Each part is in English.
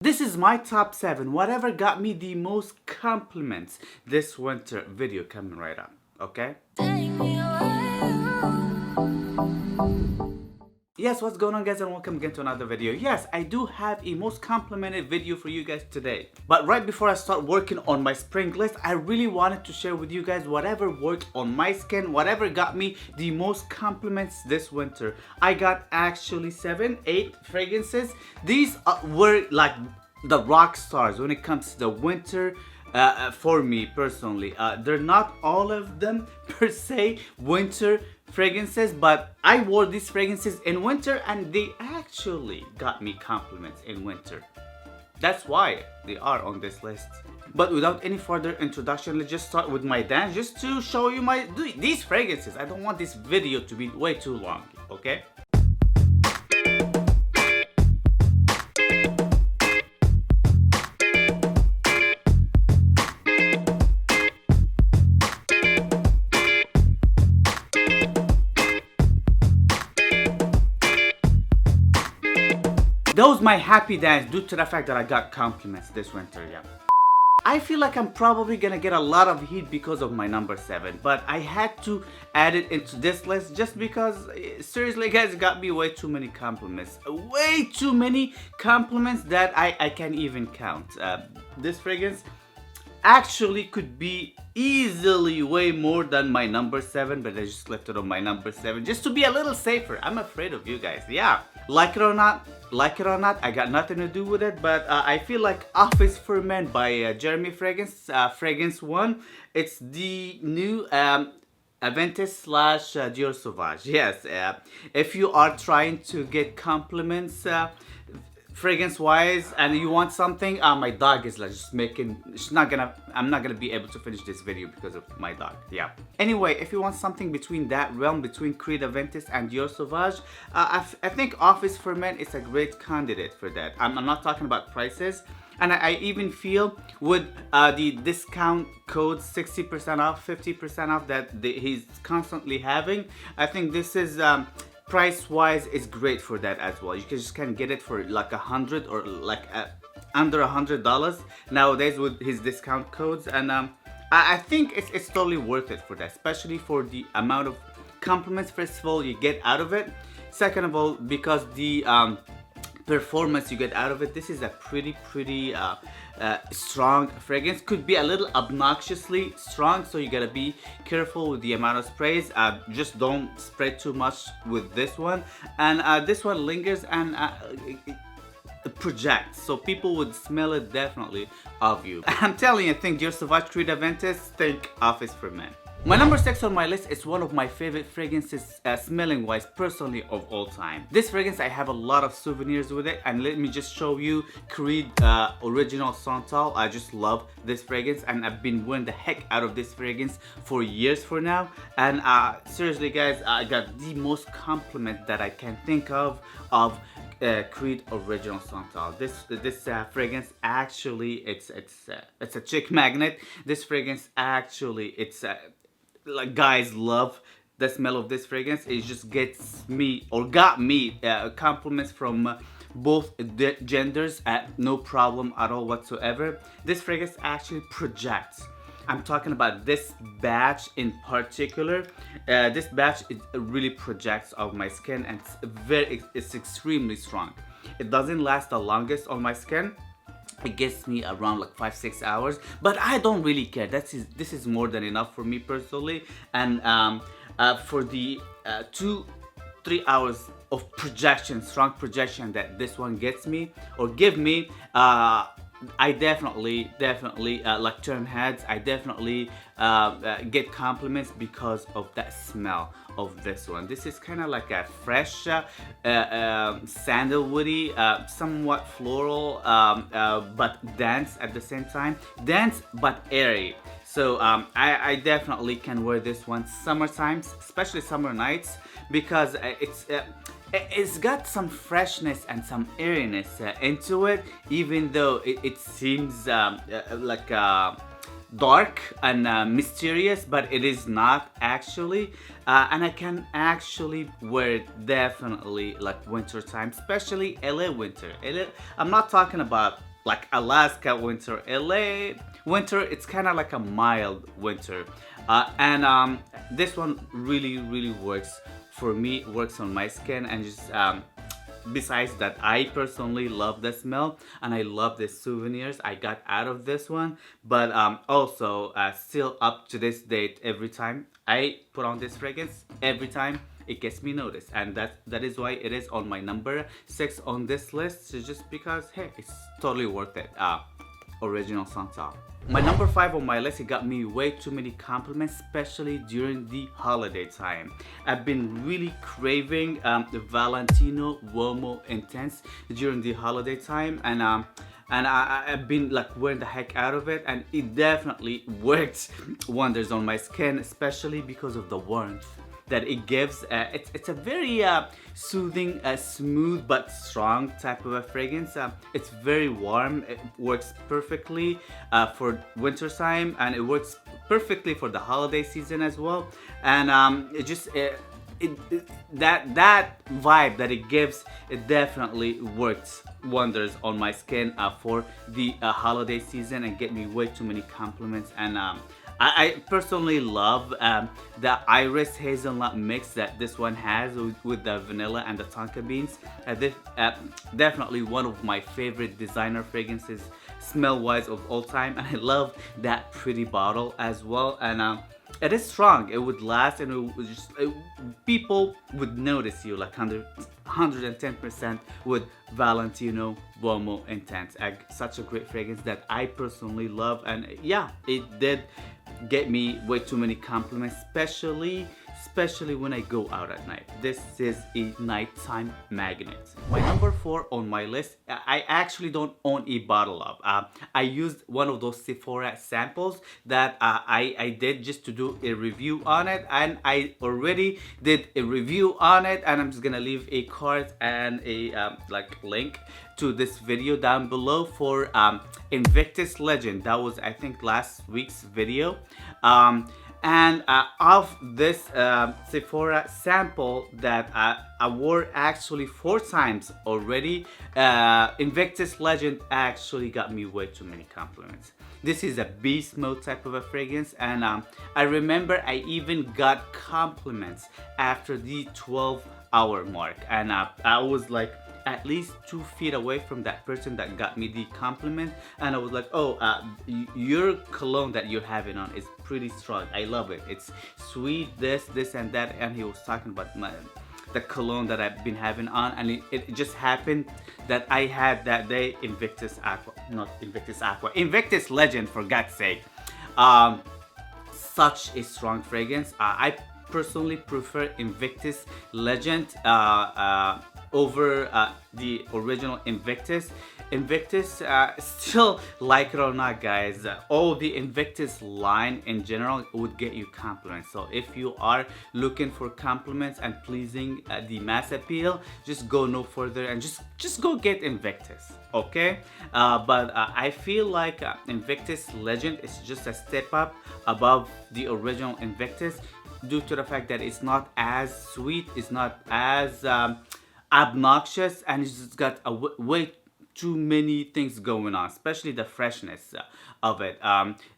This is my top 7, whatever got me the most compliments this winter video coming right up, okay? Yes, what's going on guys, and welcome again to another video. Yes, I do have a most complimented video for you guys today. But right before I start working on my spring list, I really wanted to share with you guys whatever worked on my skin, whatever got me the most compliments this winter. I got actually 8 fragrances. These were like the rock stars when it comes to the winter. For me personally, they're not all of them per se winter fragrances, but I wore these fragrances in winter and they actually got me compliments in winter. That's why they are on this list. But without any further introduction, let's just start with my dance just to show you these fragrances. I don't want this video to be way too long, okay? That was my happy dance due to the fact that I got compliments this winter, yeah. I feel like I'm probably gonna get a lot of heat because of my number 7, but I had to add it into this list just because, seriously guys, it got me way too many compliments. Way too many compliments that I can't even count. This fragrance actually could be easily way more than my number 7, but I just left it on my number 7 just to be a little safer. I'm afraid of you guys, yeah. Like it or not, I got nothing to do with it, but I feel like Office Ferment by Jeremy Fragrance, Fragrance 1. It's the new Aventus / Dior Sauvage. Yes, if you are trying to get compliments fragrance wise and you want something, my dog is like just making, I'm not gonna be able to finish this video because of my dog, yeah. Anyway, if you want something between that realm, between Creed Aventus and Dior Sauvage, I think Office Ferment is a great candidate for that. I'm not talking about prices, and I even feel with the discount codes 60% off, 50% off that he's constantly having, I think this is price wise is great for that as well. You just can get it for like $100 or like under $100 nowadays with his discount codes, and I think it's totally worth it for that, especially for the amount of compliments first of all you get out of it. Second of all, because the performance you get out of it. This is a pretty strong fragrance. Could be a little obnoxiously strong, so you gotta be careful with the amount of sprays. Just don't spray too much with this one, and this one lingers and projects, so people would smell it definitely of you. I'm telling you, think Dior Sauvage, Creed Aventus, think Office Ferment. My number 6 on my list is one of my favorite fragrances, smelling wise, personally, of all time. This fragrance, I have a lot of souvenirs with it, and let me just show you Creed Original Sontag. I just love this fragrance, and I've been wearing the heck out of this fragrance for years for now. And seriously guys, I got the most compliment that I can think of Creed Original Sontag. This fragrance actually, it's a chick magnet. This fragrance actually, it's like guys love the smell of this fragrance. It just gets me, or got me, compliments from both genders at no problem at all whatsoever. This fragrance actually projects. I'm talking about this batch in particular. This batch, it really projects off my skin, and it's extremely strong. It doesn't last the longest on my skin. It gets me around like 5-6 hours, but I don't really care. This is more than enough for me personally. And for the 2-3 hours of projection, strong projection that this one gets me or give me, I definitely like turn heads. I definitely get compliments because of that smell of this one. This is kind of like a fresh sandalwoody, somewhat floral, but dense at the same time. Dense but airy. So I definitely can wear this one summertime, especially summer nights, because it's got some freshness and some airiness into it, even though it seems like dark and mysterious, but it is not actually. And I can actually wear it definitely like winter time, especially LA winter. I'm not talking about like Alaska winter, LA winter. It's kind of like a mild winter, and this one really works for me. Works on my skin, and just besides that, I personally love the smell and I love the souvenirs I got out of this one. But also still up to this date, every time I put on this fragrance, every time it gets me noticed, and that is why it is on my number 6 on this list. It's just because, hey, it's totally worth it. Original Sontag. My number 5 on my list, it got me way too many compliments, especially during the holiday time. I've been really craving the Valentino Uomo Intense during the holiday time, and I've been like wearing the heck out of it, and it definitely works wonders on my skin, especially because of the warmth that it gives. It's a very soothing, smooth but strong type of a fragrance. It's very warm. It works perfectly for winter time, and it works perfectly for the holiday season as well. And that vibe that it gives, it definitely works wonders on my skin for the holiday season, and get me way too many compliments. And I personally love the iris hazelnut mix that this one has with the vanilla and the tonka beans. This definitely one of my favorite designer fragrances smell wise of all time, and I love that pretty bottle as well. And it is strong. It would last, and it would just people would notice you like 110% with Valentino Uomo Intense. Such a great fragrance that I personally love, and yeah, it did get me way too many compliments, especially when I go out at night. This is a nighttime magnet. My number 4 on my list, I actually don't own a bottle of. I used one of those Sephora samples that I did just to do a review on it, and I already did a review on it, and I'm just gonna leave a card and a like link to this video down below for Invictus Legend. That was, I think, last week's video. And of this Sephora sample that I wore actually 4 times already, Invictus Legend actually got me way too many compliments. This is a beast mode type of a fragrance, and I remember I even got compliments after the 12-hour mark, and I was like at least 2 feet away from that person that got me the compliment, and I was like, oh, your cologne that you're having on is pretty strong. I love it. It's sweet, this and that. And he was talking about the cologne that I've been having on, and it just happened that I had that day Invictus Legend, for God's sake. Such a strong fragrance. I personally prefer Invictus Legend over the original Invictus. Invictus, still, like it or not, guys, all the Invictus line in general would get you compliments. So if you are looking for compliments and pleasing the mass appeal, just go no further and just go get Invictus, okay? But I feel like Invictus Legend is just a step up above the original Invictus, due to the fact that it's not as sweet, it's not as obnoxious, and it's just got a way too many things going on, especially the freshness of it.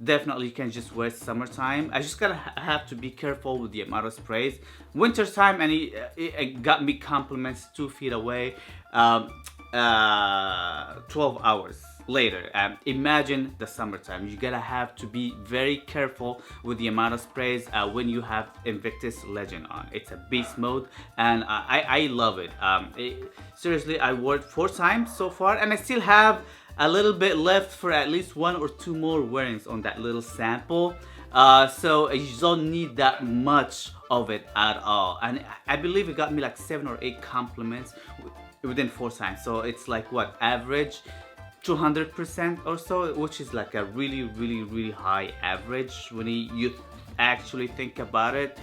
Definitely you can just wear summertime. I just gotta have to be careful with the amount of sprays. Winter time, and it got me compliments 2 feet away, 12 hours later. Imagine the summertime. You gotta have to be very careful with the amount of sprays when you have Invictus Legend on. It's a beast mode, and I love it. Seriously, I wore it 4 times so far, and I still have a little bit left for at least 1 or 2 more wearings on that little sample. So you don't need that much of it at all, and I believe it got me like 7 or 8 compliments within 4 times. So it's like, what, average 200% or so, which is like a really high average when you actually think about it.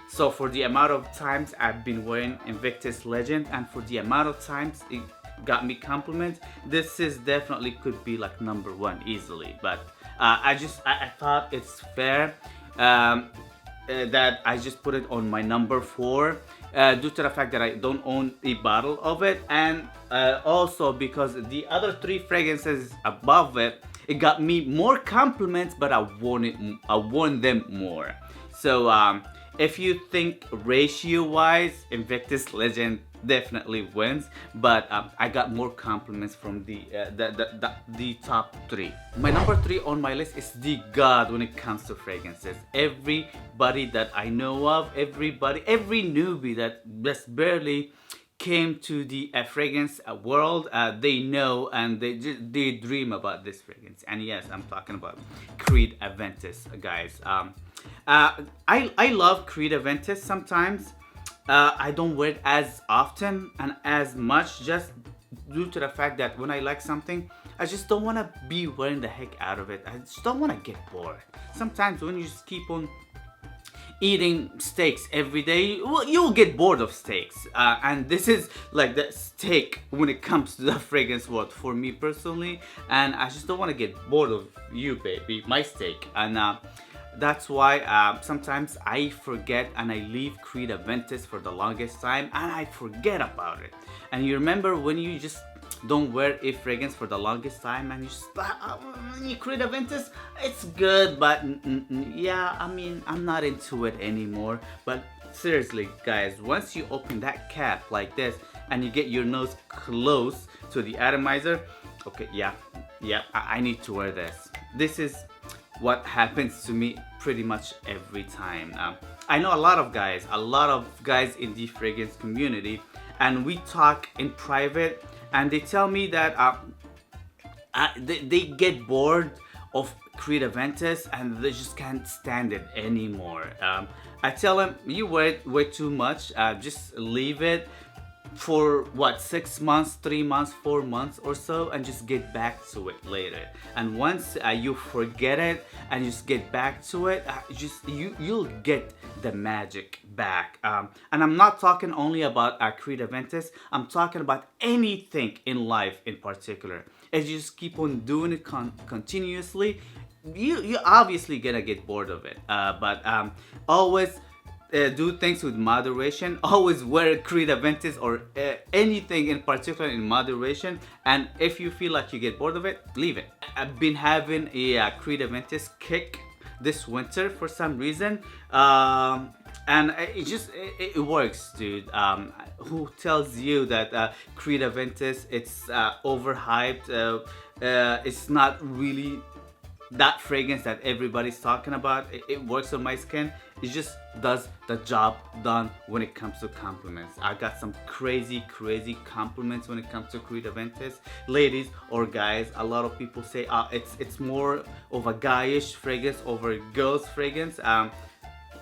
So for the amount of times I've been wearing Invictus Legend, and for the amount of times it got me compliments, this is definitely could be like number 1 easily. But I thought it's fair that I just put it on my number 4. due to the fact that I don't own a bottle of it, and also because the other three fragrances above it, it got me more compliments, but I worn them more. So if you think ratio-wise, Invictus Legend definitely wins, but I got more compliments from the top three. My number three on my list is the god when it comes to fragrances. Everybody that I know of, every newbie that just barely came to the fragrance world, they know and they dream about this fragrance. And yes, I'm talking about Creed Aventus, guys. I love Creed Aventus sometimes. I don't wear it as often and as much, just due to the fact that when I like something, I just don't want to be wearing the heck out of it. I just don't want to get bored. Sometimes when you just keep on eating steaks every day, well, you'll get bored of steaks. And this is like the steak when it comes to the fragrance world for me personally. And I just don't want to get bored of you, baby, my steak. And that's why sometimes I forget and I leave Creed Aventus for the longest time and I forget about it. And you remember when you just don't wear a fragrance for the longest time and you just you Creed Aventus, it's good, but yeah, I mean, I'm not into it anymore. But seriously, guys, once you open that cap like this and you get your nose close to the atomizer, okay, yeah, I need to wear this. This is what happens to me pretty much every time. I know a lot of guys in the fragrance community, and we talk in private, and they tell me that they get bored of Creed Aventus and they just can't stand it anymore. I tell them, you wear it way too much, just leave it for what, 6 months, 3 months, 4 months or so, and just get back to it later. And once you forget it and you just get back to it, you'll get the magic back. And I'm not talking only about Creed Aventus, I'm talking about anything in life in particular. As you just keep on doing it continuously, you obviously gonna get bored of it. But always do things with moderation. Always wear Creed Aventus or anything in particular in moderation. And if you feel like you get bored of it, leave it. I've been having a Creed Aventus kick this winter for some reason. And it works, dude. Who tells you that Creed Aventus it's overhyped? It's not really that fragrance that everybody's talking about. It works on my skin. It just does the job done when it comes to compliments. I got some crazy compliments when it comes to Creed Aventus. Ladies or guys, a lot of people say it's more of a guyish fragrance over girls fragrance.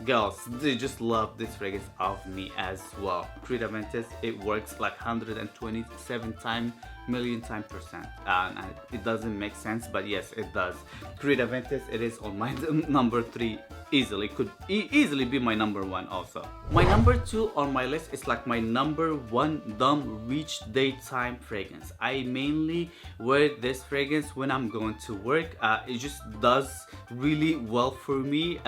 Girls, they just love this fragrance of me as well. Creed Aventus, it works like 127 million times percent. And it doesn't make sense, but yes, it does. Creed Aventus, it is on my number 3 easily. Could easily be my number 1 also. My number 2 on my list is like my number 1 dumb reach daytime fragrance. I mainly wear this fragrance when I'm going to work. It just does really well for me.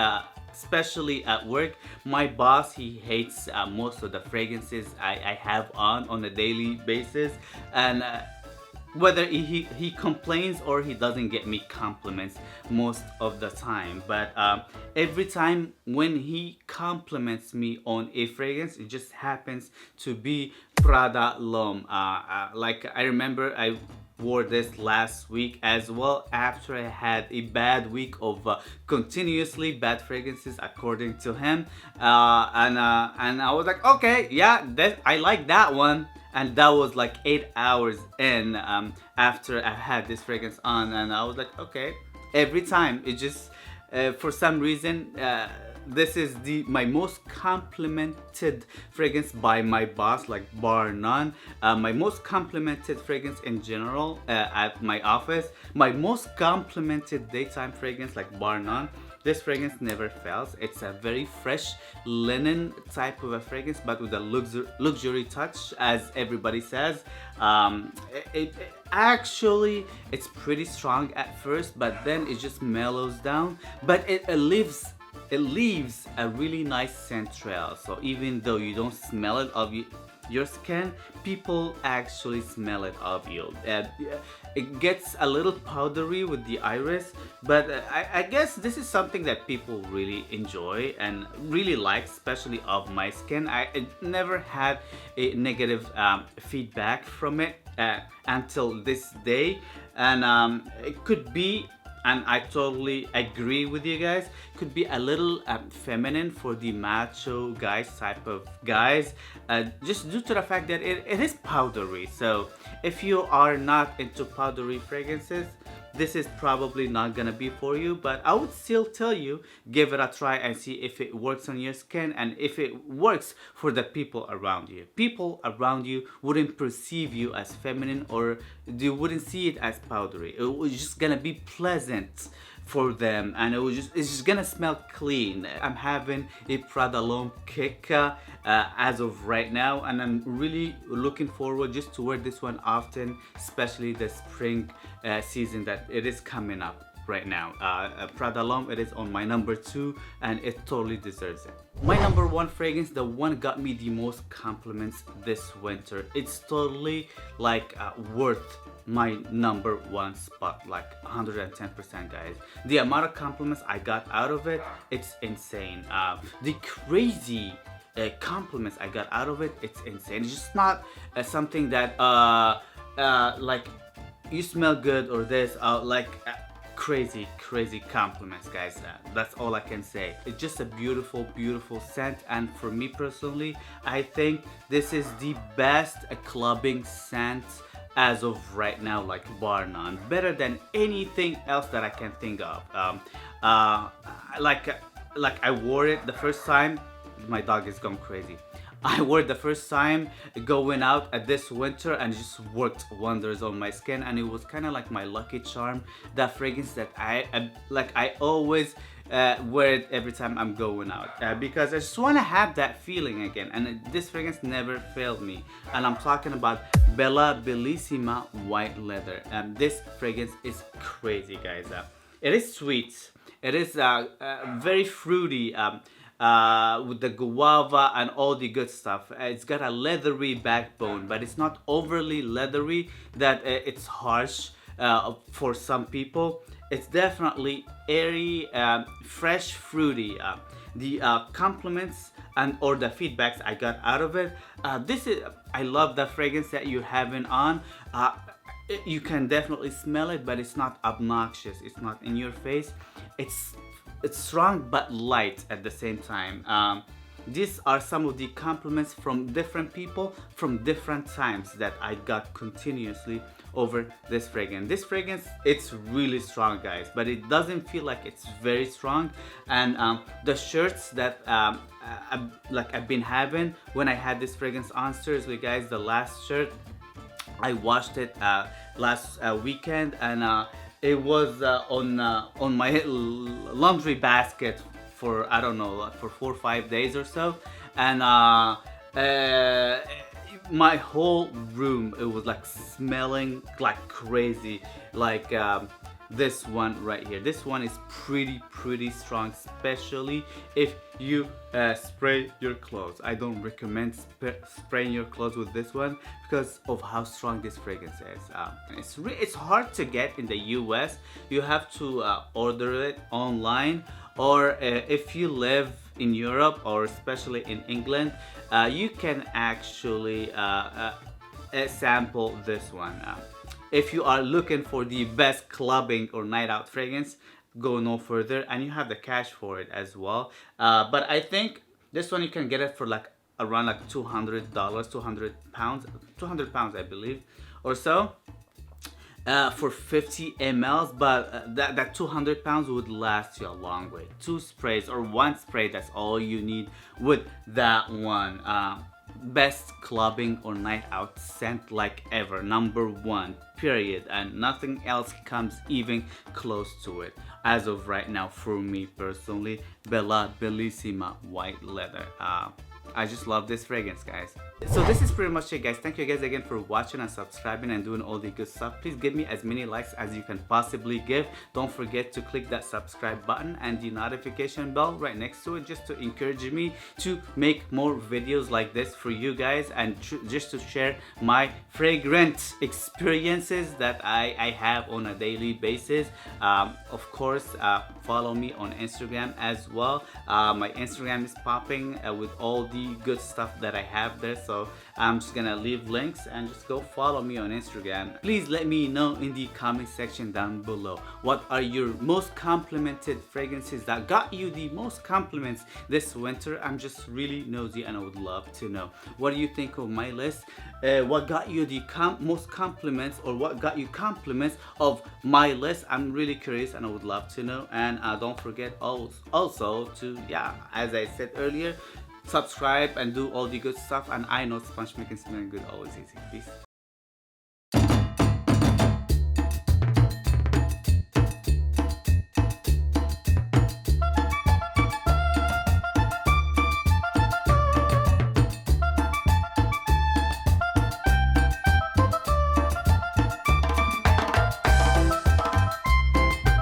Especially at work. My boss, he hates most of the fragrances I have on a daily basis, and whether he complains or he doesn't get me compliments most of the time, but every time when he compliments me on a fragrance, it just happens to be Prada L'Homme. Like I remember I wore this last week as well, after I had a bad week of continuously bad fragrances according to him, and I was like, okay, yeah, I like that one. And that was like 8 hours in after I had this fragrance on, and I was like, okay. Every time it just for some reason this is my most complimented fragrance by my boss, like bar none. My most complimented fragrance in general at my office. My most complimented daytime fragrance, like bar none. This fragrance never fails. It's a very fresh linen type of a fragrance, but with a luxury touch, as everybody says. Actually, it's pretty strong at first, but then it just mellows down. But it leaves it leaves a really nice scent trail. So even though you don't smell it of your skin, people actually smell it of you. It gets a little powdery with the iris, but I guess this is something that people really enjoy and really like, especially of my skin. I never had a negative feedback from it until this day, and it could be, and I totally agree with you guys, could be a little feminine for the macho guys type of guys, just due to the fact that it is powdery. So if you are not into powdery fragrances, this is probably not gonna be for you, but I would still tell you, give it a try and see if it works on your skin and if it works for the people around you. People around you wouldn't perceive you as feminine, or they wouldn't see it as powdery. It was just gonna be pleasant for them, and it's just gonna smell clean. I'm having a Prada L'Homme kick as of right now, and I'm really looking forward just to wear this one often, especially the spring season that it is coming up right now. Prada L'Homme, it is on my number 2, and it totally deserves it. My number 1 fragrance, the one got me the most compliments this winter. It's totally like worth my number 1 spot, like 110%, guys. The amount of compliments I got out of it, it's insane. The crazy compliments I got out of it, it's insane. It's just not something that like you smell good or this, like crazy compliments, guys. That's all I can say. It's just a beautiful scent, and for me personally, I think this is the best clubbing scent as of right now, like bar none. Better than anything else that I can think of. Like I wore it the first time. My dog is going crazy. I wore it the first time going out at this winter, and it just worked wonders on my skin, and it was kind of like my lucky charm. That fragrance that I always wear it every time I'm going out, because I just want to have that feeling again, and this fragrance never failed me. And I'm talking about Bellissima white leather, and this fragrance is crazy, guys. It is sweet, it is very fruity, with the guava and all the good stuff. It's got a leathery backbone, but it's not overly leathery that it's harsh for some people. It's definitely airy, fresh, fruity. The compliments and or the feedbacks I got out of it, I love the fragrance that you're having on. You can definitely smell it, but it's not obnoxious. It's not in your face. It's strong but light at the same time. These are some of the compliments from different people from different times that I got continuously over this fragrance. This fragrance, it's really strong, guys, but it doesn't feel like it's very strong. And the shirts that I've been having when I had this fragrance on, seriously, guys, the last shirt I washed it last weekend, and it was on my laundry basket for, I don't know, for 4 or 5 days or so, and my whole room, it was like smelling like crazy, like this one right here. This one is pretty strong, especially if you spray your clothes. I don't recommend spraying your clothes with this one because of how strong this fragrance is. It's hard to get in the US. You have to order it online, or if you live in Europe or especially in England, you can actually sample this one. If you are looking for the best clubbing or night out fragrance, go no further, and you have the cash for it as well. But I think this one you can get it for like around like $200, 200 pounds I believe, or so, for 50 mls. But that 200 pounds would last you a long way. 2 sprays or 1 spray, that's all you need with that one. Best clubbing or night out scent like ever, number 1, period, and nothing else comes even close to it as of right now for me personally. Bellissima white leather. I just love this fragrance, guys. So this is pretty much it, guys. Thank you guys again for watching and subscribing and doing all the good stuff. Please give me as many likes as you can possibly give. Don't forget to click that subscribe button and the notification bell right next to it, just to encourage me to make more videos like this for you guys, and just to share my fragrance experiences that I have on a daily basis. Of course, follow me on Instagram as well. My Instagram is popping with all the good stuff that I have there, so I'm just gonna leave links and just go follow me on Instagram. Please let me know in the comment section down below, what are your most complimented fragrances that got you the most compliments this winter? I'm just really nosy and I would love to know. What do you think of my list? What got you the most compliments, or what got you compliments of my list? I'm really curious and I would love to know. And don't forget also to, yeah, as I said earlier, subscribe and do all the good stuff. And I know sponge making smelling good always easy. Peace.